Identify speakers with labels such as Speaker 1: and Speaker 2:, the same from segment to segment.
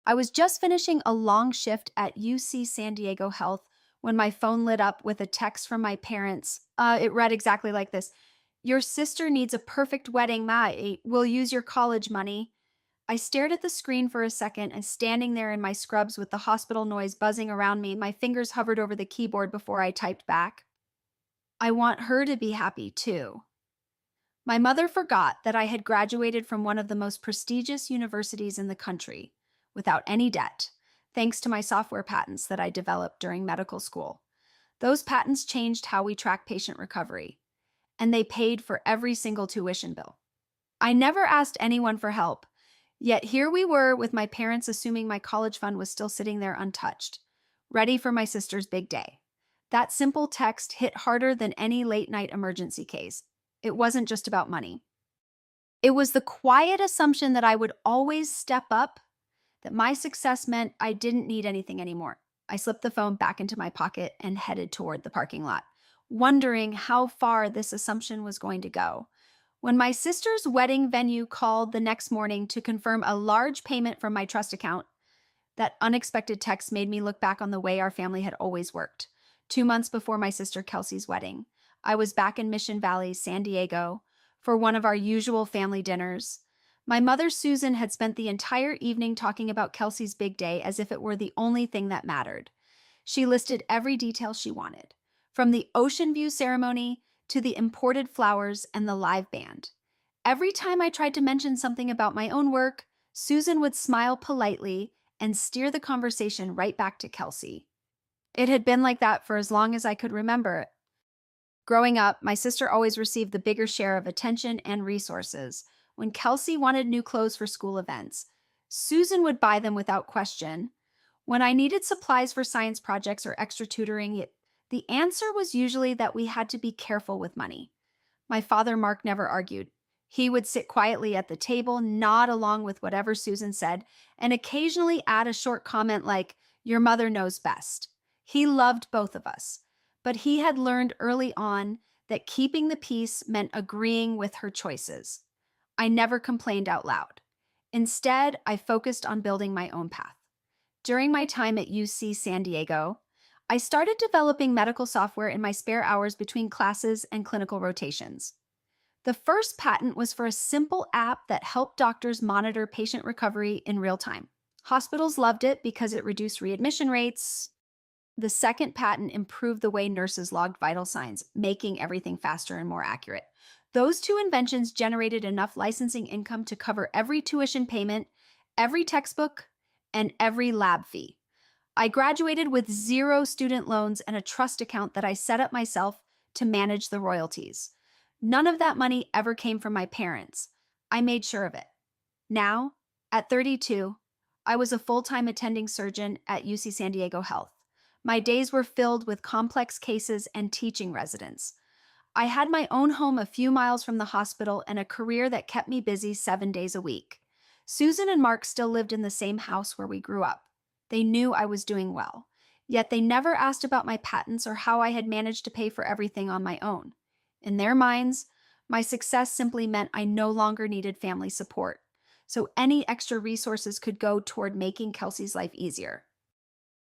Speaker 1: I was just finishing a long shift at UC San Diego Health when my phone lit up with a text from my parents. It read exactly like this: Your sister needs a perfect wedding, Mai. We'll use your college money. I stared at the screen for a second and standing there in my scrubs with the hospital noise buzzing around me, my fingers hovered over the keyboard before I typed back. I want her to be happy too. My mother forgot that I had graduated from one of the most prestigious universities in the country without any debt, thanks to my software patents that I developed during medical school. Those patents changed how we track patient recovery, and they paid for every single tuition bill. I never asked anyone for help, yet here we were with my parents assuming my college fund was still sitting there untouched, ready for my sister's big day. That simple text hit harder than any late night emergency case. It wasn't just about money. It was the quiet assumption that I would always step up, that my success meant I didn't need anything anymore. I slipped the phone back into my pocket and headed toward the parking lot, wondering how far this assumption was going to go. When my sister's wedding venue called the next morning to confirm a large payment from my trust account, that unexpected text made me look back on the way our family had always worked. 2 months before my sister Kelsey's wedding, I was back in Mission Valley, San Diego, for one of our usual family dinners. My mother, Susan, had spent the entire evening talking about Kelsey's big day as if it were the only thing that mattered. She listed every detail she wanted, from the ocean view ceremony to the imported flowers and the live band. Every time I tried to mention something about my own work, Susan would smile politely and steer the conversation right back to Kelsey. It had been like that for as long as I could remember. Growing up, my sister always received the bigger share of attention and resources. When Kelsey wanted new clothes for school events, Susan would buy them without question. When I needed supplies for science projects or extra tutoring, the answer was usually that we had to be careful with money. My father, Mark, never argued. He would sit quietly at the table, nod along with whatever Susan said, and occasionally add a short comment like, "Your mother knows best." He loved both of us, but he had learned early on that keeping the peace meant agreeing with her choices. I never complained out loud. Instead, I focused on building my own path. During my time at UC San Diego, I started developing medical software in my spare hours between classes and clinical rotations. The first patent was for a simple app that helped doctors monitor patient recovery in real time. Hospitals loved it because it reduced readmission rates. The second patent improved the way nurses logged vital signs, making everything faster and more accurate. Those two inventions generated enough licensing income to cover every tuition payment, every textbook, and every lab fee. I graduated with 0 student loans and a trust account that I set up myself to manage the royalties. None of that money ever came from my parents. I made sure of it. Now, at 32, I was a full-time attending surgeon at UC San Diego Health. My days were filled with complex cases and teaching residents. I had my own home a few miles from the hospital and a career that kept me busy 7 days a week. Susan and Mark still lived in the same house where we grew up. They knew I was doing well, yet they never asked about my patents or how I had managed to pay for everything on my own. In their minds, my success simply meant I no longer needed family support, so any extra resources could go toward making Kelsey's life easier.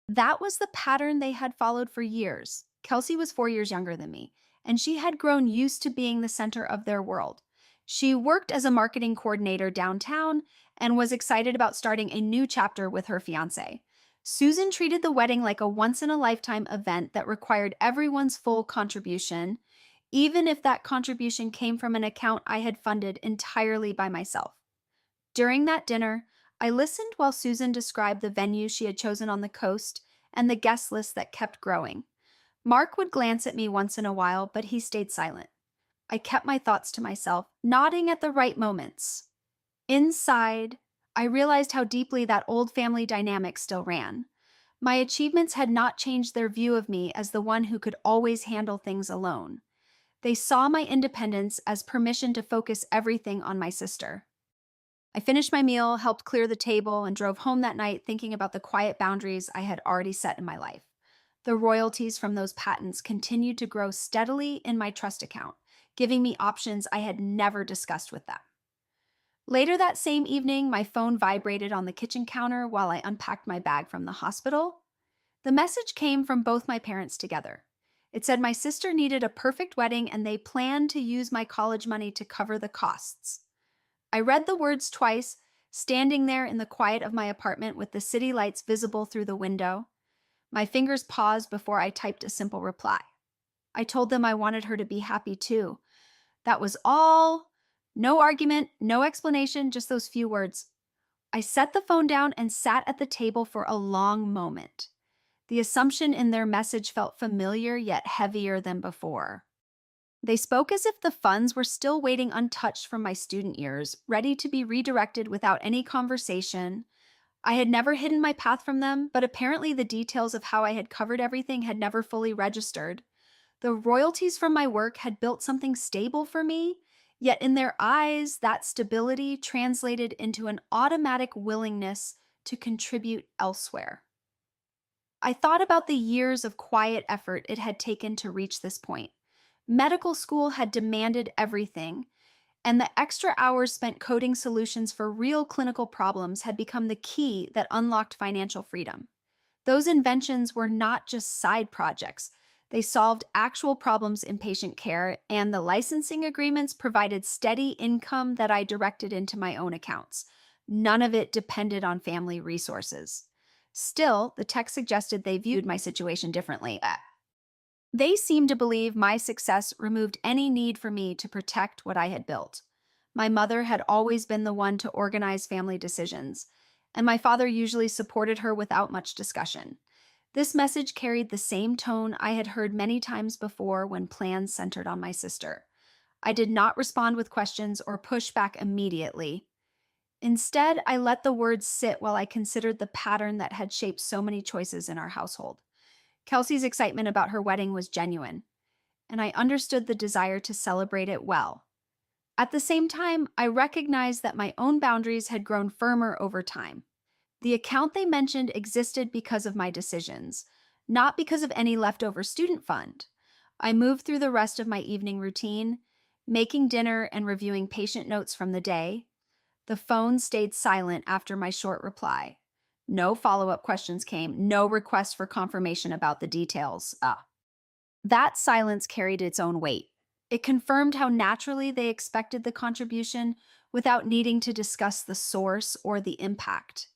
Speaker 1: That was the pattern they had followed for years. Kelsey was 4 years younger than me, and she had grown used to being the center of their world. She worked as a marketing coordinator downtown and was excited about starting a new chapter with her fiancé. Susan treated the wedding like a once-in-a-lifetime event that required everyone's full contribution, even if that contribution came from an account I had funded entirely by myself. During that dinner, I listened while Susan described the venue she had chosen on the coast and the guest list that kept growing. Mark would glance at me once in a while, but he stayed silent. I kept my thoughts to myself, nodding at the right moments. Inside, I realized how deeply that old family dynamic still ran. My achievements had not changed their view of me as the one who could always handle things alone. They saw my independence as permission to focus everything on my sister. I finished my meal, helped clear the table, and drove home that night thinking about the quiet boundaries I had already set in my life. The royalties from those patents continued to grow steadily in my trust account, giving me options I had never discussed with them. Later that same evening, my phone vibrated on the kitchen counter while I unpacked my bag from the hospital. The message came from both my parents together. It said my sister needed a perfect wedding and they planned to use my college money to cover the costs. I read the words twice, standing there in the quiet of my apartment with the city lights visible through the window. My fingers paused before I typed a simple reply. I told them I wanted her to be happy too. That was all. No argument, no explanation, just those few words. I set the phone down and sat at the table for a long moment. The assumption in their message felt familiar yet heavier than before. They spoke as if the funds were still waiting untouched from my student years, ready to be redirected without any conversation. I had never hidden my path from them, but apparently the details of how I had covered everything had never fully registered. The royalties from my work had built something stable for me, yet in their eyes, that stability translated into an automatic willingness to contribute elsewhere. I thought about the years of quiet effort it had taken to reach this point. Medical school had demanded everything, and the extra hours spent coding solutions for real clinical problems had become the key that unlocked financial freedom. Those inventions were not just side projects. They solved actual problems in patient care, and the licensing agreements provided steady income that I directed into my own accounts. None of it depended on family resources. Still, the text suggested they viewed my situation differently. They seemed to believe my success removed any need for me to protect what I had built. My mother had always been the one to organize family decisions, and my father usually supported her without much discussion. This message carried the same tone I had heard many times before when plans centered on my sister. I did not respond with questions or push back immediately. Instead, I let the words sit while I considered the pattern that had shaped so many choices in our household. Kelsey's excitement about her wedding was genuine, and I understood the desire to celebrate it well. At the same time, I recognized that my own boundaries had grown firmer over time. The account they mentioned existed because of my decisions, not because of any leftover student fund. I moved through the rest of my evening routine, making dinner and reviewing patient notes from the day. The phone stayed silent after my short reply. No follow-up questions came, no request for confirmation about the details. That silence carried its own weight. It confirmed how naturally they expected the contribution without needing to discuss the source or the impact.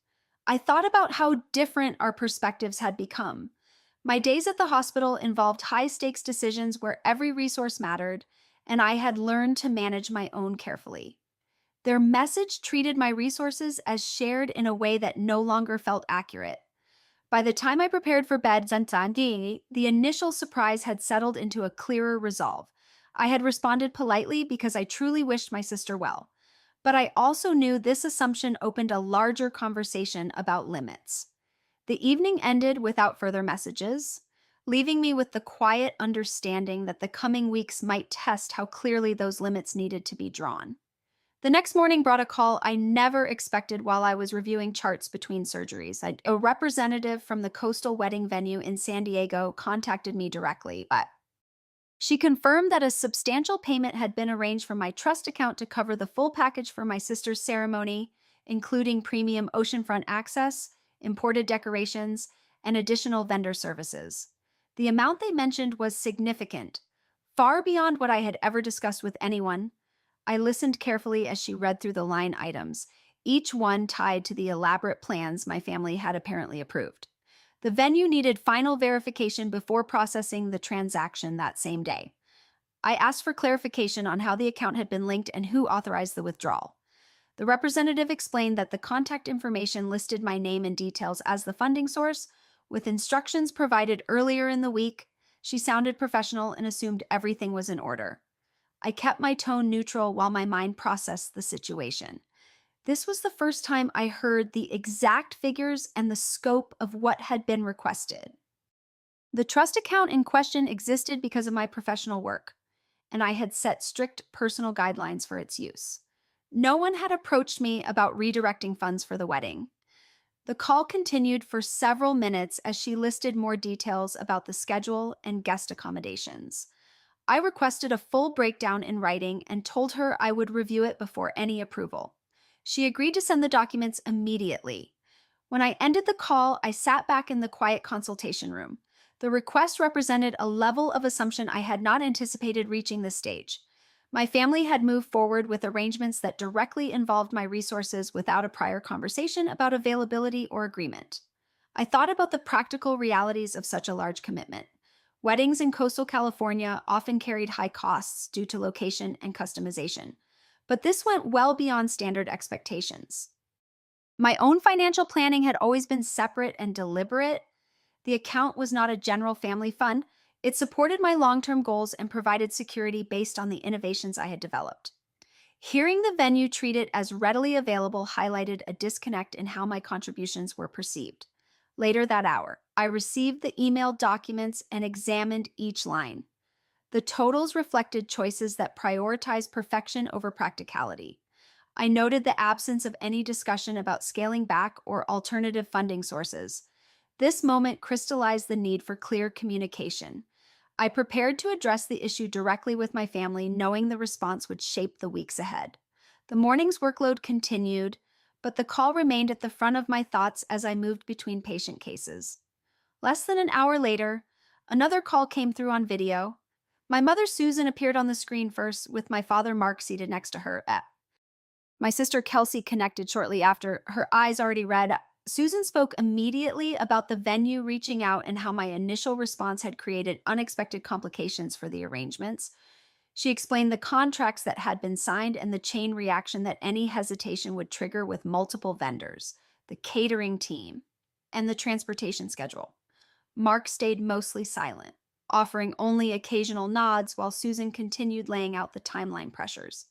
Speaker 1: I thought about how different our perspectives had become. My days at the hospital involved high-stakes decisions where every resource mattered, and I had learned to manage my own carefully. Their message treated my resources as shared in a way that no longer felt accurate. By the time I prepared for bed, the initial surprise had settled into a clearer resolve. I had responded politely because I truly wished my sister well. But I also knew this assumption opened a larger conversation about limits. The evening ended without further messages, leaving me with the quiet understanding that the coming weeks might test how clearly those limits needed to be drawn. The next morning brought a call I never expected while I was reviewing charts between surgeries. A representative from the coastal wedding venue in San Diego contacted me directly, but she confirmed that a substantial payment had been arranged from my trust account to cover the full package for my sister's ceremony, including premium oceanfront access, imported decorations, and additional vendor services. The amount they mentioned was significant, far beyond what I had ever discussed with anyone. I listened carefully as she read through the line items, each one tied to the elaborate plans my family had apparently approved. The venue needed final verification before processing the transaction that same day. I asked for clarification on how the account had been linked and who authorized the withdrawal. The representative explained that the contact information listed my name and details as the funding source, with instructions provided earlier in the week. She sounded professional and assumed everything was in order. I kept my tone neutral while my mind processed the situation. This was the first time I heard the exact figures and the scope of what had been requested. The trust account in question existed because of my professional work, and I had set strict personal guidelines for its use. No one had approached me about redirecting funds for the wedding. The call continued for several minutes as she listed more details about the schedule and guest accommodations. I requested a full breakdown in writing and told her I would review it before any approval. She agreed to send the documents immediately. When I ended the call, I sat back in the quiet consultation room. The request represented a level of assumption I had not anticipated reaching this stage. My family had moved forward with arrangements that directly involved my resources without a prior conversation about availability or agreement. I thought about the practical realities of such a large commitment. Weddings in coastal California often carried high costs due to location and customization, but this went well beyond standard expectations. My own financial planning had always been separate and deliberate. The account was not a general family fund. It supported my long-term goals and provided security based on the innovations I had developed. Hearing the venue treat it as readily available highlighted a disconnect in how my contributions were perceived. Later that hour, I received the emailed documents and examined each line. The totals reflected choices that prioritized perfection over practicality. I noted the absence of any discussion about scaling back or alternative funding sources. This moment crystallized the need for clear communication. I prepared to address the issue directly with my family, knowing the response would shape the weeks ahead. The morning's workload continued, but the call remained at the front of my thoughts as I moved between patient cases. Less than an hour later, another call came through on video. My mother Susan appeared on the screen first, with my father Mark seated next to her. My sister Kelsey connected shortly after, her eyes already red. Susan spoke immediately about the venue reaching out and how my initial response had created unexpected complications for the arrangements. She explained the contracts that had been signed and the chain reaction that any hesitation would trigger with multiple vendors, the catering team, and the transportation schedule. Mark stayed mostly silent, offering only occasional nods while Susan continued laying out the timeline pressures.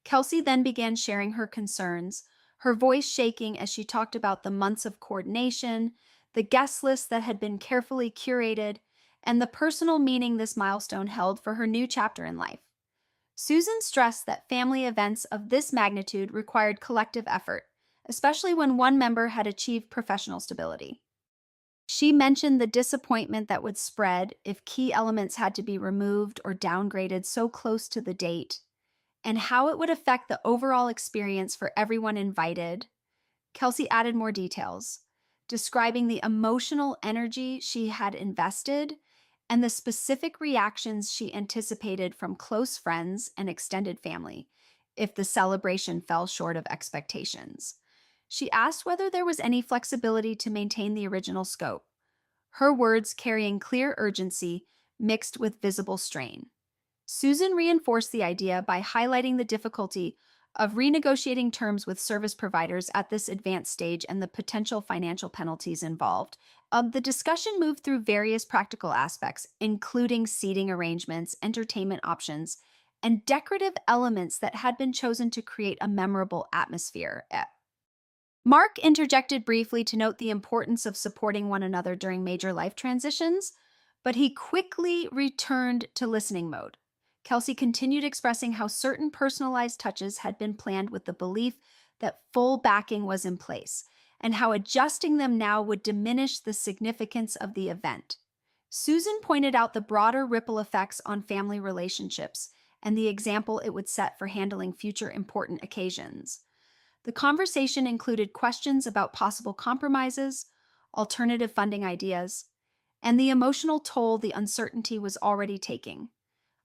Speaker 1: Kelsey then began sharing her concerns, her voice shaking as she talked about the months of coordination, the guest list that had been carefully curated, and the personal meaning this milestone held for her new chapter in life. Susan stressed that family events of this magnitude required collective effort, especially when one member had achieved professional stability. She mentioned the disappointment that would spread if key elements had to be removed or downgraded so close to the date, and how it would affect the overall experience for everyone invited. Kelsey added more details, describing the emotional energy she had invested and the specific reactions she anticipated from close friends and extended family if the celebration fell short of expectations. She asked whether there was any flexibility to maintain the original scope, her words carrying clear urgency mixed with visible strain. Susan reinforced the idea by highlighting the difficulty of renegotiating terms with service providers at this advanced stage and the potential financial penalties involved. The discussion moved through various practical aspects, including seating arrangements, entertainment options, and decorative elements that had been chosen to create a memorable atmosphere. Mark interjected briefly to note the importance of supporting one another during major life transitions, but he quickly returned to listening mode. Kelsey continued expressing how certain personalized touches had been planned with the belief that full backing was in place, and how adjusting them now would diminish the significance of the event. Susan pointed out the broader ripple effects on family relationships and the example it would set for handling future important occasions. The conversation included questions about possible compromises, alternative funding ideas, and the emotional toll the uncertainty was already taking.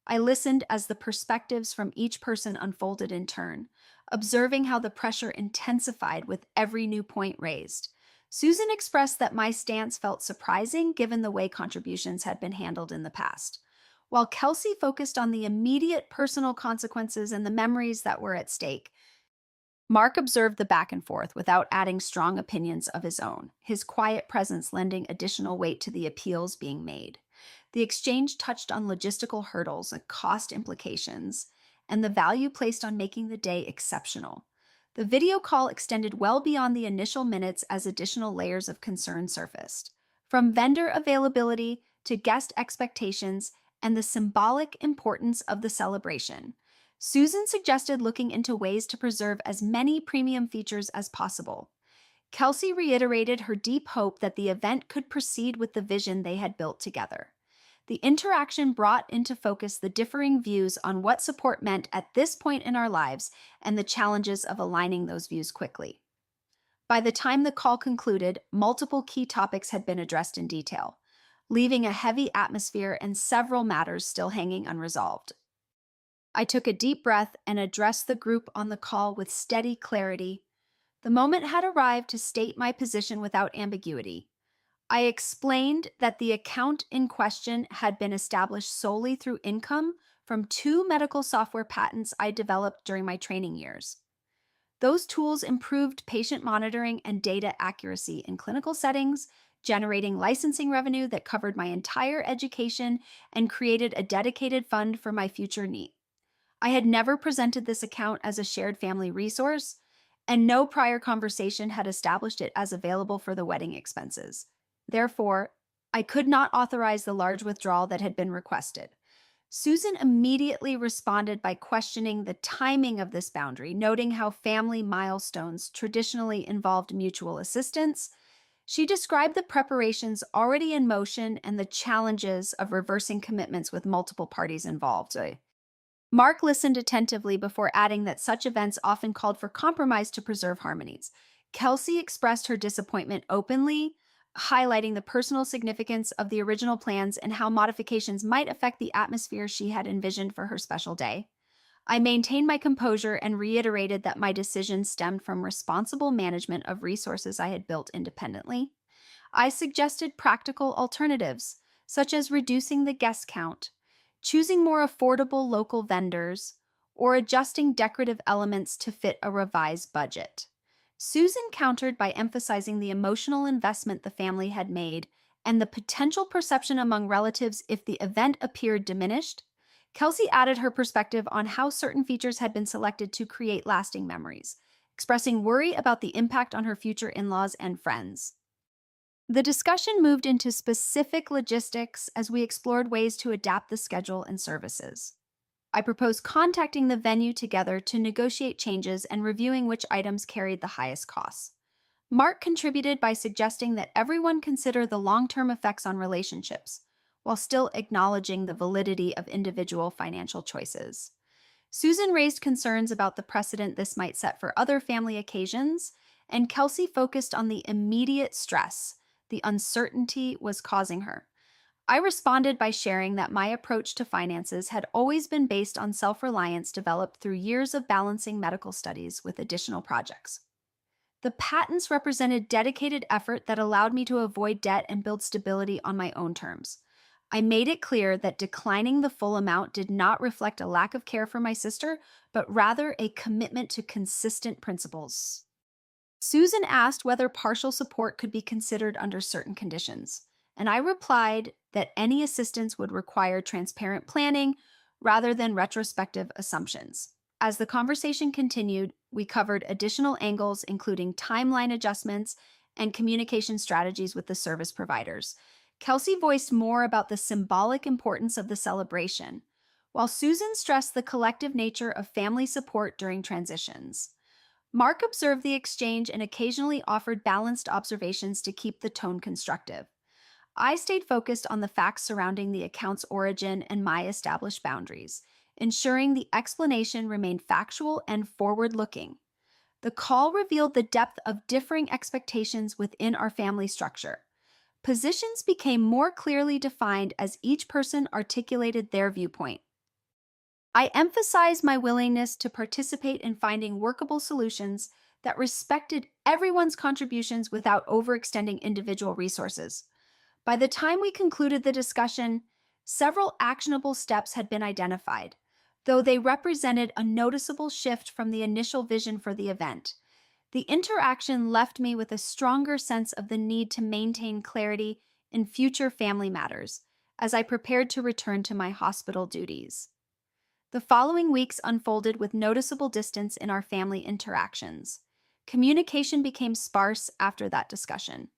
Speaker 1: I listened as the perspectives from each person unfolded in turn, observing how the pressure intensified with every new point raised. Susan expressed that my stance felt surprising given the way contributions had been handled in the past, while Kelsey focused on the immediate personal consequences and the memories that were at stake. Mark observed the back and forth without adding strong opinions of his own, his quiet presence lending additional weight to the appeals being made. The exchange touched on logistical hurdles and cost implications, and the value placed on making the day exceptional. The video call extended well beyond the initial minutes as additional layers of concern surfaced, from vendor availability to guest expectations and the symbolic importance of the celebration. Susan suggested looking into ways to preserve as many premium features as possible. Kelsey reiterated her deep hope that the event could proceed with the vision they had built together. The interaction brought into focus the differing views on what support meant at this point in our lives and the challenges of aligning those views quickly. By the time the call concluded, multiple key topics had been addressed in detail, leaving a heavy atmosphere and several matters still hanging unresolved. I took a deep breath and addressed the group on the call with steady clarity. The moment had arrived to state my position without ambiguity. I explained that the account in question had been established solely through income from two medical software patents I developed during my training years. Those tools improved patient monitoring and data accuracy in clinical settings, generating licensing revenue that covered my entire education and created a dedicated fund for my future need. I had never presented this account as a shared family resource, and no prior conversation had established it as available for the wedding expenses. Therefore, I could not authorize the large withdrawal that had been requested. Susan immediately responded by questioning the timing of this boundary, noting how family milestones traditionally involved mutual assistance. She described the preparations already in motion and the challenges of reversing commitments with multiple parties involved. Mark listened attentively before adding that such events often called for compromise to preserve harmonies. Kelsey expressed her disappointment openly, highlighting the personal significance of the original plans and how modifications might affect the atmosphere she had envisioned for her special day. I maintained my composure and reiterated that my decision stemmed from responsible management of resources I had built independently. I suggested practical alternatives, such as reducing the guest count, choosing more affordable local vendors, or adjusting decorative elements to fit a revised budget. Susan countered by emphasizing the emotional investment the family had made and the potential perception among relatives if the event appeared diminished. Kelsey added her perspective on how certain features had been selected to create lasting memories, expressing worry about the impact on her future in-laws and friends. The discussion moved into specific logistics as we explored ways to adapt the schedule and services. I proposed contacting the venue together to negotiate changes and reviewing which items carried the highest costs. Mark contributed by suggesting that everyone consider the long-term effects on relationships, while still acknowledging the validity of individual financial choices. Susan raised concerns about the precedent this might set for other family occasions, and Kelsey focused on the immediate stress the uncertainty was causing her. I responded by sharing that my approach to finances had always been based on self-reliance developed through years of balancing medical studies with additional projects. The patents represented dedicated effort that allowed me to avoid debt and build stability on my own terms. I made it clear that declining the full amount did not reflect a lack of care for my sister, but rather a commitment to consistent principles. Susan asked whether partial support could be considered under certain conditions, and I replied that any assistance would require transparent planning rather than retrospective assumptions. As the conversation continued, we covered additional angles, including timeline adjustments and communication strategies with the service providers. Kelsey voiced more about the symbolic importance of the celebration, while Susan stressed the collective nature of family support during transitions. Mark observed the exchange and occasionally offered balanced observations to keep the tone constructive. I stayed focused on the facts surrounding the account's origin and my established boundaries, ensuring the explanation remained factual and forward-looking. The call revealed the depth of differing expectations within our family structure. Positions became more clearly defined as each person articulated their viewpoint. I emphasized my willingness to participate in finding workable solutions that respected everyone's contributions without overextending individual resources. By the time we concluded the discussion, several actionable steps had been identified, though they represented a noticeable shift from the initial vision for the event. The interaction left me with a stronger sense of the need to maintain clarity in future family matters as I prepared to return to my hospital duties. The following weeks unfolded with noticeable distance in our family interactions. Communication became sparse after that discussion.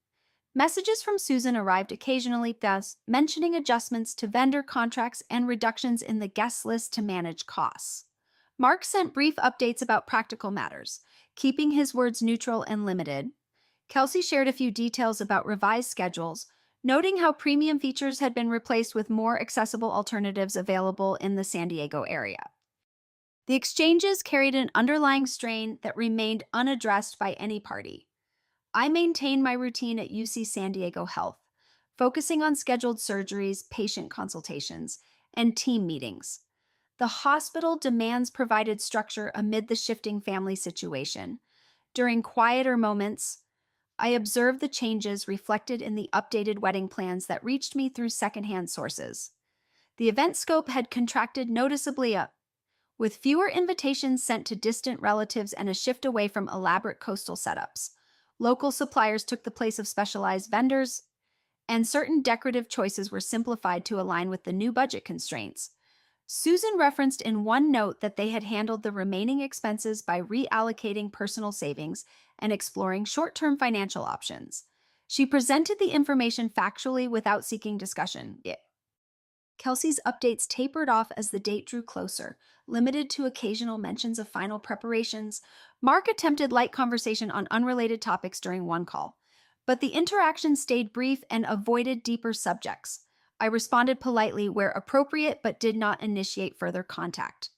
Speaker 1: Messages from Susan arrived occasionally, thus mentioning adjustments to vendor contracts and reductions in the guest list to manage costs. Mark sent brief updates about practical matters, keeping his words neutral and limited. Kelsey shared a few details about revised schedules, noting how premium features had been replaced with more accessible alternatives available in the San Diego area. The exchanges carried an underlying strain that remained unaddressed by any party. I maintained my routine at UC San Diego Health, focusing on scheduled surgeries, patient consultations, and team meetings. The hospital demands provided structure amid the shifting family situation. During quieter moments, I observed the changes reflected in the updated wedding plans that reached me through secondhand sources. The event scope had contracted noticeably up, with fewer invitations sent to distant relatives and a shift away from elaborate coastal setups. Local suppliers took the place of specialized vendors, and certain decorative choices were simplified to align with the new budget constraints. Susan referenced in one note that they had handled the remaining expenses by reallocating personal savings and exploring short-term financial options. She presented the information factually without seeking discussion. Kelsey's updates tapered off as the date drew closer, limited to occasional mentions of final preparations. Mark attempted light conversation on unrelated topics during one call, but the interaction stayed brief and avoided deeper subjects. I responded politely where appropriate but did not initiate further contact.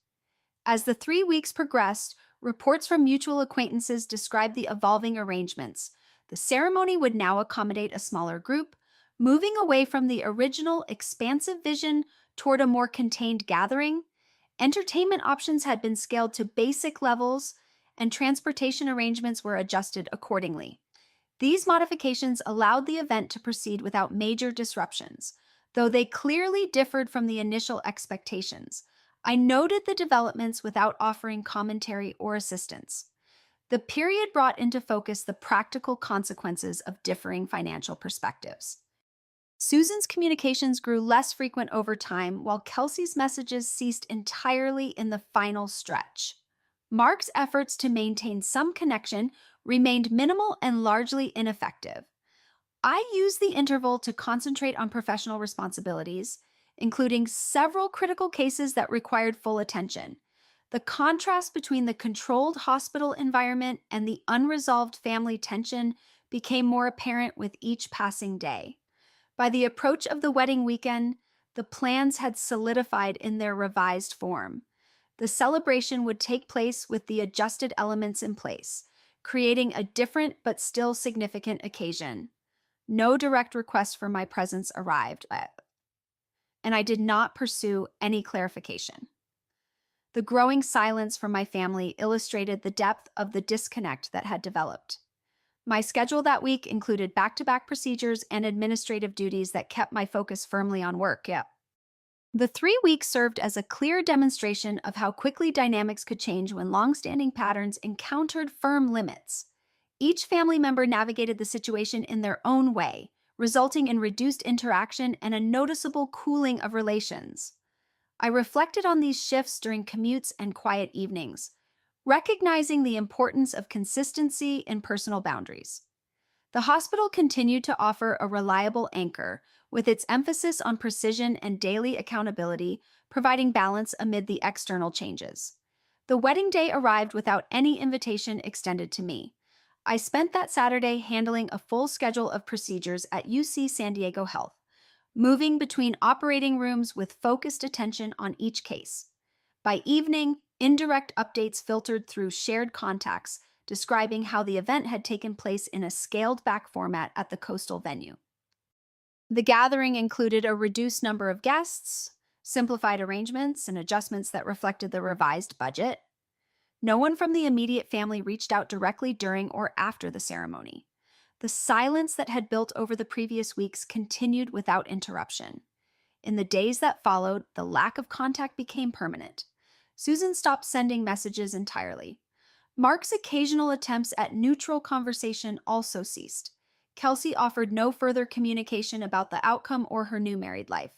Speaker 1: As the 3 weeks progressed, reports from mutual acquaintances described the evolving arrangements. The ceremony would now accommodate a smaller group, moving away from the original expansive vision toward a more contained gathering. Entertainment options had been scaled to basic levels, and transportation arrangements were adjusted accordingly. These modifications allowed the event to proceed without major disruptions, though they clearly differed from the initial expectations. I noted the developments without offering commentary or assistance. The period brought into focus the practical consequences of differing financial perspectives. Susan's communications grew less frequent over time, while Kelsey's messages ceased entirely in the final stretch. Mark's efforts to maintain some connection remained minimal and largely ineffective. I used the interval to concentrate on professional responsibilities, including several critical cases that required full attention. The contrast between the controlled hospital environment and the unresolved family tension became more apparent with each passing day. By the approach of the wedding weekend, the plans had solidified in their revised form. The celebration would take place with the adjusted elements in place, creating a different but still significant occasion. No direct request for my presence arrived, and I did not pursue any clarification. The growing silence from my family illustrated the depth of the disconnect that had developed. My schedule that week included back-to-back procedures and administrative duties that kept my focus firmly on work. The 3 weeks served as a clear demonstration of how quickly dynamics could change when long-standing patterns encountered firm limits. Each family member navigated the situation in their own way, resulting in reduced interaction and a noticeable cooling of relations. I reflected on these shifts during commutes and quiet evenings, recognizing the importance of consistency in personal boundaries. The hospital continued to offer a reliable anchor, with its emphasis on precision and daily accountability, providing balance amid the external changes. The wedding day arrived without any invitation extended to me. I spent that Saturday handling a full schedule of procedures at UC San Diego Health, moving between operating rooms with focused attention on each case. By evening, indirect updates filtered through shared contacts describing how the event had taken place in a scaled-back format at the coastal venue. The gathering included a reduced number of guests, simplified arrangements, and adjustments that reflected the revised budget. No one from the immediate family reached out directly during or after the ceremony. The silence that had built over the previous weeks continued without interruption. In the days that followed, the lack of contact became permanent. Susan stopped sending messages entirely. Mark's occasional attempts at neutral conversation also ceased. Kelsey offered no further communication about the outcome or her new married life.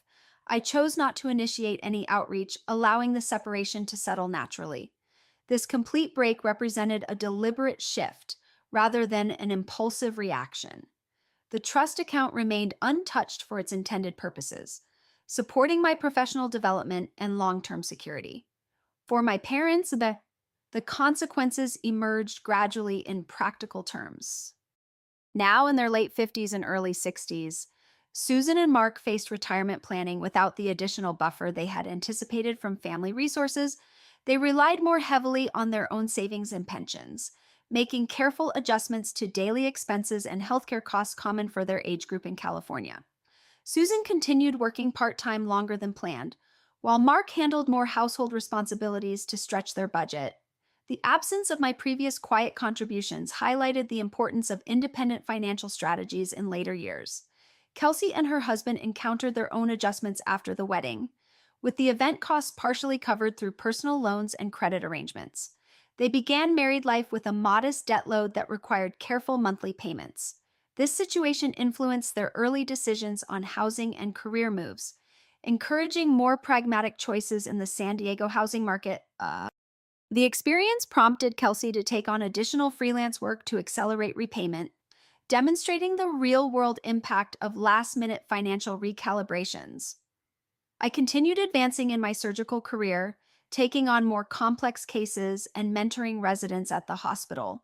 Speaker 1: I chose not to initiate any outreach, allowing the separation to settle naturally. This complete break represented a deliberate shift rather than an impulsive reaction. The trust account remained untouched for its intended purposes, supporting my professional development and long-term security. For my parents, the consequences emerged gradually in practical terms. Now in their late 50s and early 60s, Susan and Mark faced retirement planning without the additional buffer they had anticipated from family resources. They relied more heavily on their own savings and pensions, making careful adjustments to daily expenses and healthcare costs common for their age group in California. Susan continued working part time longer than planned, while Mark handled more household responsibilities to stretch their budget. The absence of my previous quiet contributions highlighted the importance of independent financial strategies in later years. Kelsey and her husband encountered their own adjustments after the wedding, with the event costs partially covered through personal loans and credit arrangements. They began married life with a modest debt load that required careful monthly payments. This situation influenced their early decisions on housing and career moves, encouraging more pragmatic choices in the San Diego housing market. The experience prompted Kelsey to take on additional freelance work to accelerate repayment, demonstrating the real world impact of last minute financial recalibrations. I continued advancing in my surgical career, taking on more complex cases and mentoring residents at the hospital.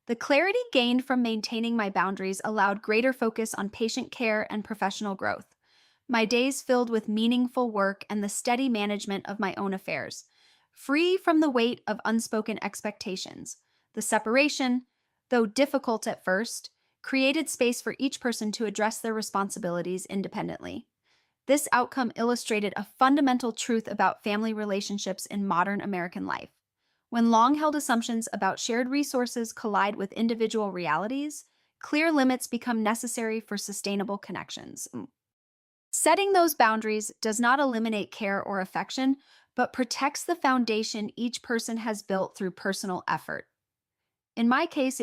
Speaker 1: The clarity gained from maintaining my boundaries allowed greater focus on patient care and professional growth. My days filled with meaningful work and the steady management of my own affairs, free from the weight of unspoken expectations. The separation, though difficult at first, created space for each person to address their responsibilities independently. This outcome illustrated a fundamental truth about family relationships in modern American life. When long held assumptions about shared resources collide with individual realities, clear limits become necessary for sustainable connections. Setting those boundaries does not eliminate care or affection, but protects the foundation each person has built through personal effort. In my case,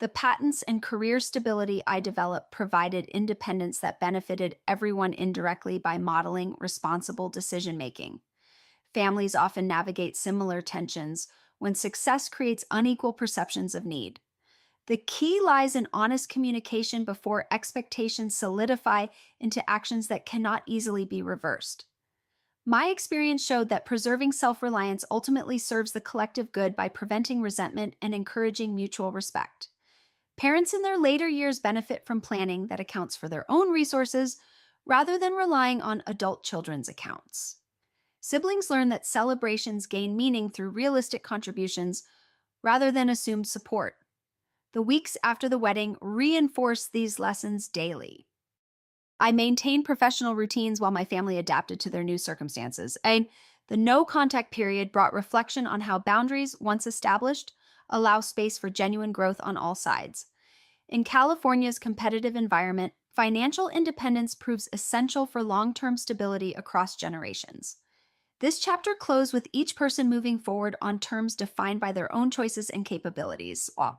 Speaker 1: the patents and career stability I developed provided independence that benefited everyone indirectly by modeling responsible decision making. Families often navigate similar tensions when success creates unequal perceptions of need. The key lies in honest communication before expectations solidify into actions that cannot easily be reversed. My experience showed that preserving self reliance ultimately serves the collective good by preventing resentment and encouraging mutual respect. Parents in their later years benefit from planning that accounts for their own resources rather than relying on adult children's accounts. Siblings learn that celebrations gain meaning through realistic contributions rather than assumed support. The weeks after the wedding reinforced these lessons daily. I maintained professional routines while my family adapted to their new circumstances. The no contact period brought reflection on how boundaries, once established, allow space for genuine growth on all sides. In California's competitive environment, financial independence proves essential for long-term stability across generations. This chapter closed with each person moving forward on terms defined by their own choices and capabilities. Wow.